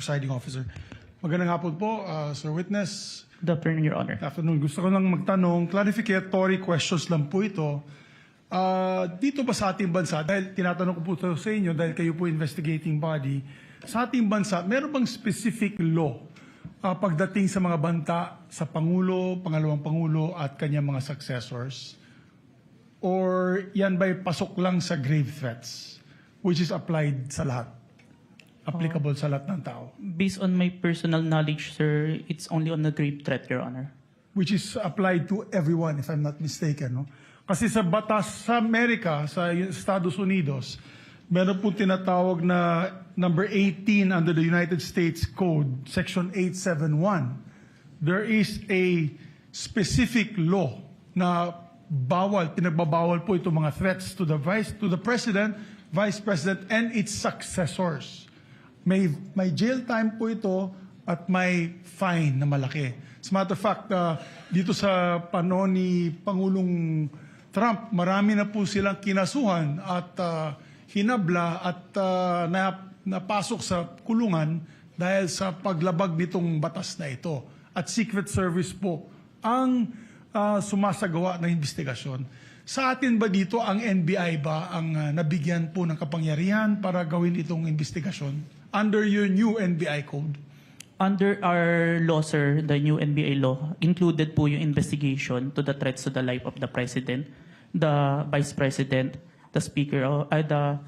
Presiding Officer. Magandang hapon po, Sir Witness. Good afternoon, Your Honor. Afternoon. Gusto ko lang magtanong, clarificatory questions lang po ito. Dito ba sa ating bansa, dahil tinatanong ko po ito sa inyo, dahil kayo po investigating body, sa ating bansa, meron bang specific law pagdating sa mga banta sa Pangulo, Pangalawang Pangulo at kanyang mga successors? Or yan ba'y pasok lang sa grave threats, which is applied sa lahat? Applicable sa lahat ng tao? Based on my personal knowledge, sir, it's only on the grave threat, Your Honor. Which is applied to everyone, if I'm not mistaken. No? Kasi sa batas sa Amerika, sa Estados Unidos, meron po tinatawag na number 18 under the United States Code, Section 871. There is a specific law na pinagbabawal po itong mga threats to the President, Vice President, and its successors. May jail time po ito at may fine na malaki. As a matter of fact, dito sa panahon ni Pangulong Trump, marami na po silang kinasuhan at hinabla at napasok sa kulungan dahil sa paglabag nitong batas na ito. At Secret Service po ang sumasagawa ng investigasyon. Sa atin ba dito, ang NBI ba ang nabigyan po ng kapangyarihan para gawin itong investigasyon? Under your new NBI code? Under our law, sir, the new NBA law, included po yung investigation to the threats to the life of the President, the Vice President, the Speaker, the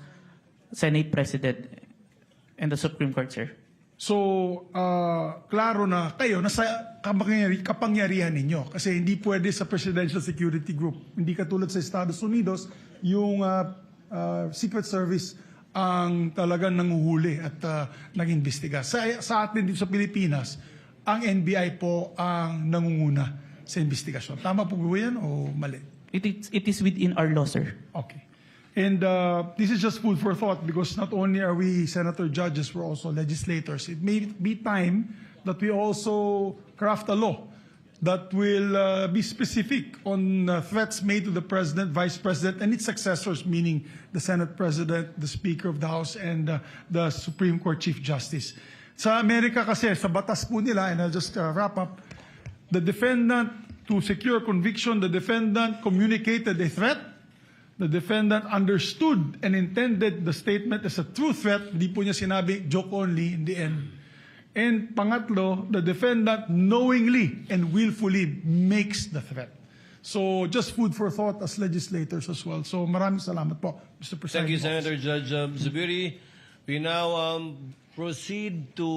Senate President, and the Supreme Court, sir. So, klaro na kayo, nasa kapangyarihan ninyo. Kasi hindi pwede sa Presidential Security Group. Hindi katulad sa Estados Unidos, yung Secret Service ang talagang nanguhuli at nag-imbestiga. Sa atin dito sa Pilipinas, ang NBI po ang nangunguna sa investigasyon. Tama po ba yan o mali? It is within our law, sir. Okay. And this is just food for thought because not only are we senator judges, we're also legislators. It may be time that we also craft a law that will be specific on threats made to the President, Vice President, and its successors, meaning the Senate President, the Speaker of the House, and the Supreme Court Chief Justice. Sa Amerika kasi, sa batas po nila, and I'll just wrap up, the defendant, to secure conviction, the defendant communicated a threat, the defendant understood and intended the statement as a true threat, hindi po niya sinabi, joke only in the end. And pangatlo, the defendant knowingly and willfully makes the threat. So just food for thought as legislators as well. So maraming salamat po, Mr. President. Thank you, Senator Judge Zubiri. We now proceed to